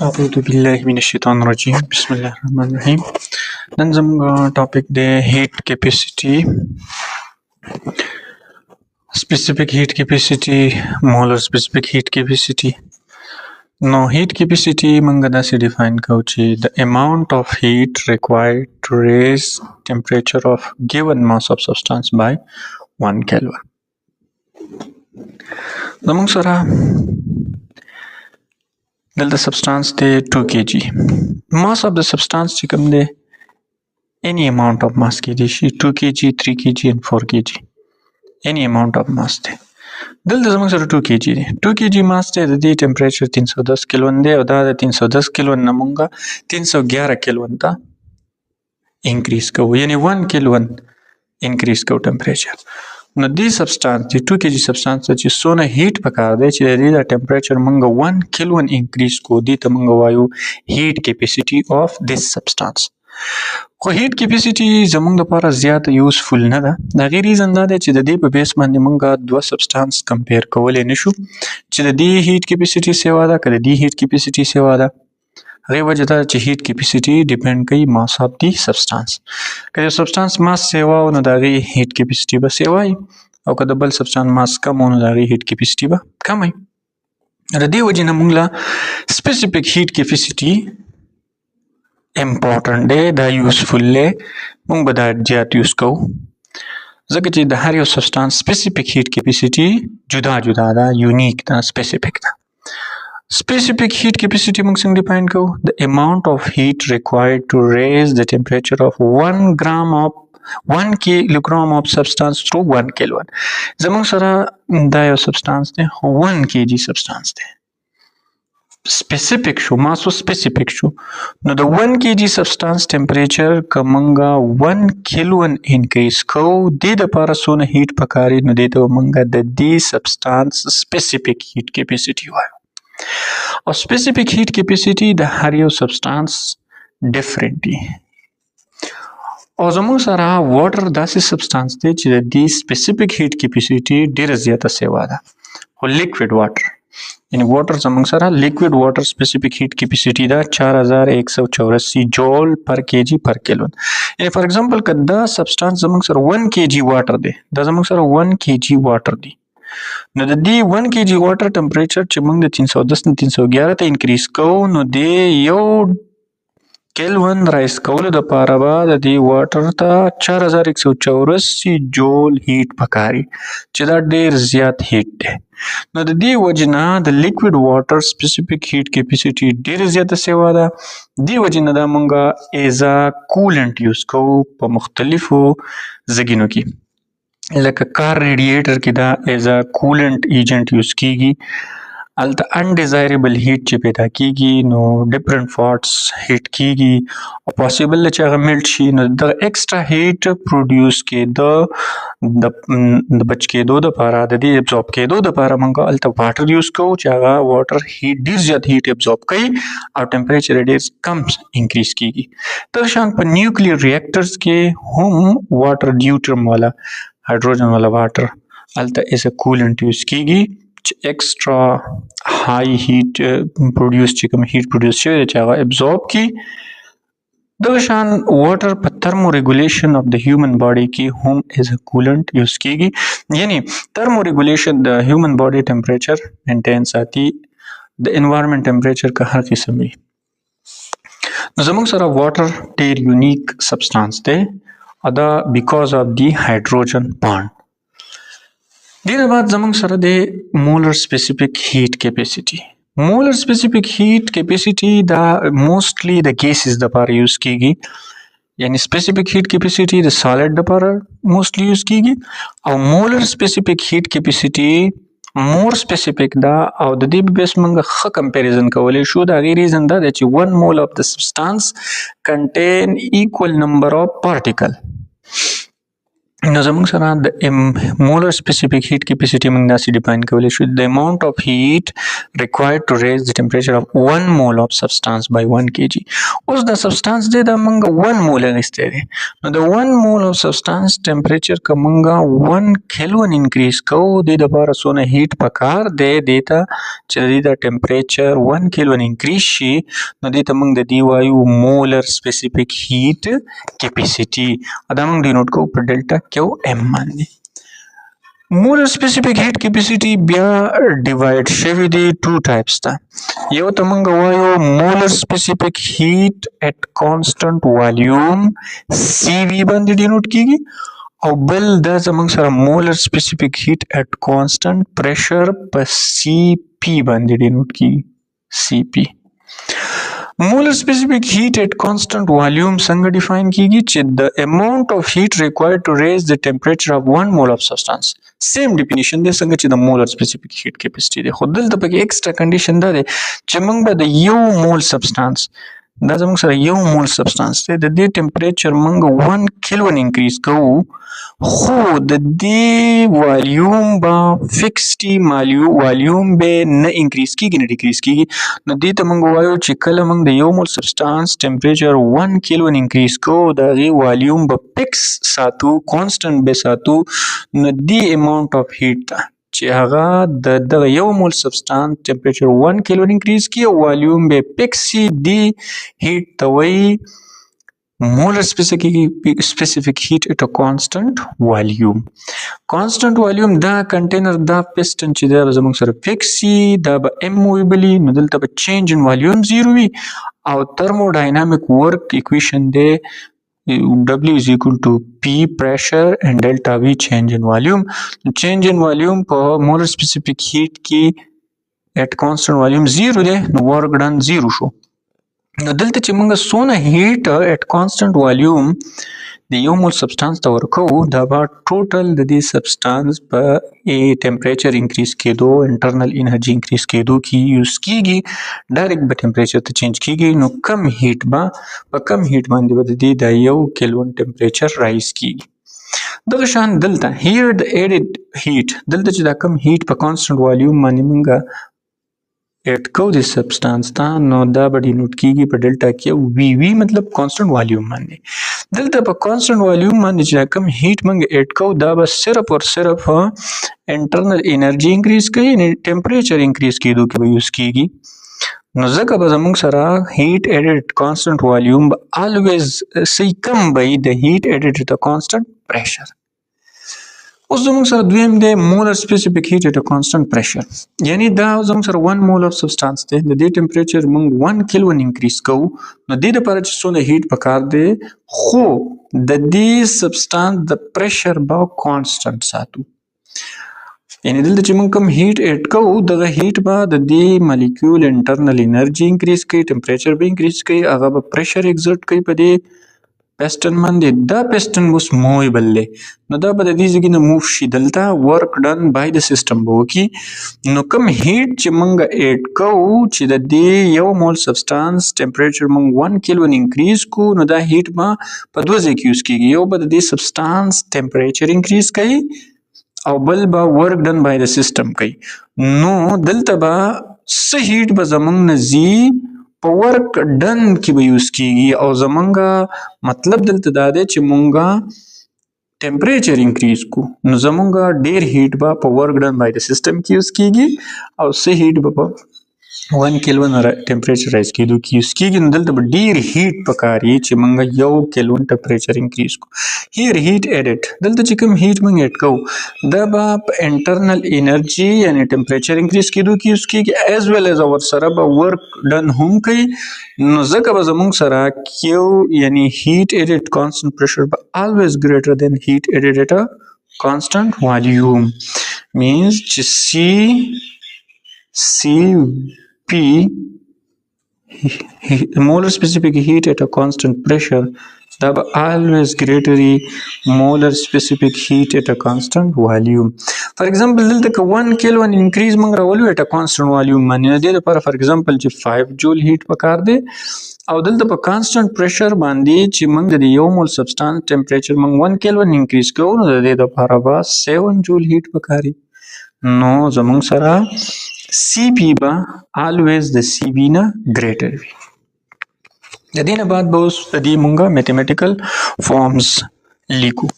أعوذ بالله من الشيطان الرجيم بسم الله الرحمن الرحيم. نن زموږ ټاپک دی هیټ کیپیسټي، سپیسیفیک هیټ کیپیسټي، مولر سپیسیفیک هیټ کیپیسټي. نو هیټ کیپیسټي موږ داسې ډیفاین کوو چې د اماونت اف هیټ required to raise temperature of given mass of substance by 1 Kelvin. زموږ سره دلته سبستانس دی 2 kg. mass of the substance چې کوم دی any amount of mass کېدی شي 2 kg 3 kg and 4 kg any amount of mass دی. دلته زموږ سره 2 kg دی. 2 kg mass دی، د دې ټمپریچر 310 کلوین دی او دا د 310 کلوین نه مونږ 311 کلوین ته انکریز کوو، یعنی 1 کلوین انکریز کوو ټمپریچر. نو دې سبستانس دی 2 kg سبستانس ته چې څونه هیټ پکار دی چې د دې د ټمپریچر مونږ 1 کلوین انکریز کوو، دې ته مونږ وایو هیټ کیپیسټي اف دیس سبستانس. خو هیټ کیپیسټي زموږ لپاره زیات یوزفل نه ده. د هغې ریزن دا دی چې د دې په بیس باندې مونږ دوه سبستانس کمپیر کولی نشو چې د دې هیټ کیپیسټي سیوا ده که د دې هیټ کیپیسټي سیوا ده. هغې وجه دا چې هیټ کیپیسټي ډیپینډ کوي ماس اف دی سبستانس. که د سبستانس ماس سیوا و نو د هغې هیټ کیپیسټي به سیوا وي، او که د بل سبستانس ماس کم و نو د هغې هیټ کیپیسټي به کم وي. د دې وجې نه مونږ له سپیسیفیک هیټ کیپیسټي امپورټنټ دی، دا یوزفل دی، مونږ به دا زیات یوز کوو ځکه چې د هر یو سبستانس سپیسیفیک هیټ کیپیسټي جدا جدا ده، یونیک ده، سپیسیفیک ده. سپیسیفیک هیټ کیپیسټي مونږ څنګه ډیفاین کوو؟ د اماونت اف هیټ required to raise the temperature of 1 kilogram of substance to 1 Kelvin. زموږ سره دا یو سبستانس دی 1 kg سبستانس دی، سپیسیفیک شو، ماسو سپیسیفیک شو. نو د 1 kg سبستانس ټمپریچر که مونږه 1 کلوین انکریز کوو، دې دپاره څونه هیټ پکاري، نو دې ته به مونږه د دې سبستانس سپیسیفیک هیټ کیپیسټي وایو. او سپیسیفیک هیټ کیپیسټي د هر یو سبستانس ډیفرنٹ دی. او زموږ سره واټر داسې سبستانس دی چې د دې سپیسیفیک هیټ کیپیسټي ډیره زیاته سیوا ده. خو لیکوډ واټر، یعنی واټر زموږ سره لیکوډ واټر سپیسیفیک هیټ کیپیسټي ده 4184 جول پر کیجی پر کلوین. یعنی فار ایگزامپل که دا سبستانس زموږ سره 1 kg واټر دی، دا زموږ سره 1 kg واټر دی، نو د دې 1 kg واټر ټمپریچر چې موږ د 310 نه 311 ته انکریز کوو، نو دې یو کلوین رایز کولو دپاره به د دې واټر ته 4184 جول هیټ پکاري چې دا ډیر زیات هیټ دی. نو د دې وجې نه د لیکوډ واټر سپیسیفیک هیټ کیپیسټي ډیره زیاته سیوا ده. دې وجې نه دا مونږه ایزا کولنټ یوز کوو په مختلفو ځګینو کې، لکه کار ریډیټر کې دا ایزا کولنټ ایجنټ یوز کیږي. هلته انډیزایربل هیټ چې پیدا کیږي نو ډیفرنٹ فارټس هیټ کیږي او پاسیبل چې هغه میلټ شي، نو د ایکسټرا هیټ پروډیوس کېده د بچ کېدو دپاره، د دې ابزورب کېدو دپاره موږ هلته واټر یوز کوو چې هغه واټر هیټ ډیر زیات هیټ ابزورب کوي او ټمپریچر ډیر کم انکریز کیږي. دغه شان په نیوکلیر ریاکټرز کې هم واټر ډیوټرم والا هایدروجن والا واټر هلته ایز ا کولنټ یوز کیږي چې ایکسټرا های هیټ پروډیوس چې کوم هیټ پروډیوس شوی دی چې هغه ابزورب کی. دغه شان واټر په ترمو ریګولیشن اف د هیومن باډي کې هم ایز ا کولنټ یوز کیږي، یعنی ترمو ریګولیشن د هیومن باډي ټمپریچر مینټین ساتي، د انوایرمنٹ ټمپریچر که هر قسم وي. نو زموږ سره واټر ډیر یونیک سبستانس دی او دا بیکاز اف دی هایدروجن بانډ. دې نه بعد زموږ سره د مولر سپیسیفیک هیټ کیپیسټي. مولر سپیسیفیک هیټ کیپیسټي دا موستلی د گیسز دپاره یوز کیږي، یعنی سپیسیفیک هیټ کیپیسټي د سالډ دپاره موستلی یوز کیږي، او مولر سپیسیفیک هیټ کیپیسټي مور سپیسیفیک دا او د دې په بیس موږ ښه کمپیریزن کولی شو. د هغې ریزن دا دی چې 1 mole of the substance contain equal number of particle. نو زموږ سره د molar specific heat capacity موږ داسې define کولی شو the amount of heat required to raise the temperature of 1 mole of substance by 1 kg. اوس د substance دی دا موږ 1 mole اخیستی دی نو د 1 mole of substance temperature که موږ 1 Kelvin increase کوو دې دپاره څونه heat پکار دی دې ته چې د دې د temperature 1 Kelvin increase شي نو دې ته موږ د دې وایو molar specific heat capacity. دا موږ ډینوټ کوو په ډلټا کیو ام باندې. molar specific heat capacity بیا ډیوایډ شوی دی ټو ټایپس ته. یو ته موږ وایو molar specific heat at constant volume CV باندې ډینوټ کیږي او بل دا زموږ سره molar specific heat at constant pressure په CP باندې ډینوټ کیږي CP. molar specific heat at constant volume څنګه ډیفاین کیږي چې the amount of heat required to raise the temperature of 1 mole of substance. same definition دی څنګه چې د molar specific heat capacity دی خو دلته پکې extra condition دا دی چې موږ به د یو mole substance دا زموږ سره یو mole substance دی د دې temperature موږ 1 Kelvin increase کوو خو د دې والیوم به فکسډ والیوم به نه انکریز کیږي نه ډیکریز کیږي نو دې ته موږ وایو چې کله موږ د یو mole substance temperature 1 Kelvin increase کوو د هغې والیوم به فکس ساتو کانسټنټ به ساتو نو دې amount of heat ته چې هغه د دغه یو mole substance temperature 1 Kelvin increase کی او والیوم به فکس شي دې heat ته وایي molar specific heat at a constant volume. constant volume دا کنټینر دا piston چې دا زموږ سره فکس شي دا به m ویبلی نو دلته به change in volume 0 وي او thermodynamic work equation دی W is equal to P pressure and delta V change in volume. change in volume په molar specific heat کې at constant volume 0 دی نو work done 0 شو. نو دلته چې موږ څونه هیټ at constant volume د یو mole substance ته ورکوو دا به ټوټل د دې substance په ټمپریچر انکریز کېدو انټرنل انرژي انکریز کېدو کې یوز کیږي ډایرکټ به ټمپریچر ته چینج کیږي نو کم هیټ به په کم هیټ باندې به د دې د یو کیلوین ټمپریچر رایز کیږي. دغه شان دلته here the added heat دلته چې دا کم هیټ په constant volume باندې موږ ایډ کو د سبستانس ته نو دا به ډینوټ کیږي په ډلټا کې وی وی مطلب کانسټنټ والیوم باندې دلته په کانسټنټ والیوم باندې چې کوم هیټ موږ ایډ کو دا به صرف اور صرف انټرنل انرژي انکریز کوي نه ټمپریچر انکریز کیدو کې به یوز کیږي نو ځکه به زموږ سره هیټ ایډډ کانسټنټ والیوم به الویز سی کم به د هیټ ایډډ ټو کانسټنټ پریشر. اوس زموږ سره دویم دی molar specific heat at a constant pressure یعنی دا زموږ سره 1 mole of substance دی د دې ټمپریچر موږ 1 Kelvin انکریز کوو نو دې دپاره چې څونه هیټ پکار دی خو د دې سبستانس د پریشر به کانسټنټ ساتو یعنی دلته چې موږ کوم هیټ ایډ کوو دغه هیټ به د دې مالیکول انټرنل انرژي انکریز کوي ټمپریچر به انکریز کوي هغه به پریشر ایگزرټ کوي په دې پسټن باندې دا پسټن اوس موویبل دی نو دا به د دې ځای نه موو شي دلته ورک ډن بای د سیسټم به وکړي نو کوم هیټ چې موږ ایډ کوو چې د دې یو مول سبستانس ټمپریچر موږ 1 Kelvin انکریز کوو نو دا هیټ به په دوه ځای کې یوز کیږي یو به د دې سبستانس ټمپریچر انکریز کوي او بل به ورک ډن بای د سیسټم کوي نو دلته به څه هیټ به زموږ نه ځي په ورک ډن کې به یوز کیږي او زمونږ مطلب دلته دا دی چې مونږه ټمپریچر انکریز کو نو زمونږ ډیر هیټ به په ورک ډن بای د سیسټم کې یوز کیږي او څه هیټ به په 1 Kelvin ټمپریچر رایز کېدو کې یوز کیږي نو دلته به ډیر هیټ پکاري چې مونږ 1 Kelvin ټمپریچر انکریز کو هیر هیټ ایډټ دلته چې کوم هیټ مونږ ایډ کوو دا به په انټرنل انرژي یعنی ټمپریچر انکریز کېدو کې یوز کیږي ایز ویل ایز اور سره به ورک ډن هم کوي نو ځکه به زموږ سره کیو یعنی هیټ ایډټ کانسټنټ پریشر به always greater than heat added at a constant volume means چې CP molar specific heat at a constant pressure that will always greater molar specific heat at a constant volume. فار ایگزامپل دلته که 1 کیلوین انکریز موږ راولو اټ کانسټنټ والیوم باندې، نو دې لپاره فار ایگزامپل چې 5 جول هیټ پکار دی، او دلته په کانسټنټ پریشر باندې چې موږ د یو مول سبسټانس ټمپریچر موږ 1 کیلوین انکریز کوو، نو د دې لپاره به 7 جول هیټ پکاري. نو زموږ سره سی پی به الویز د سی بی نه ګریټر وي. د دې نه بعد به اوس د دې مونږه میتھمیټیکل فارمز لیکو.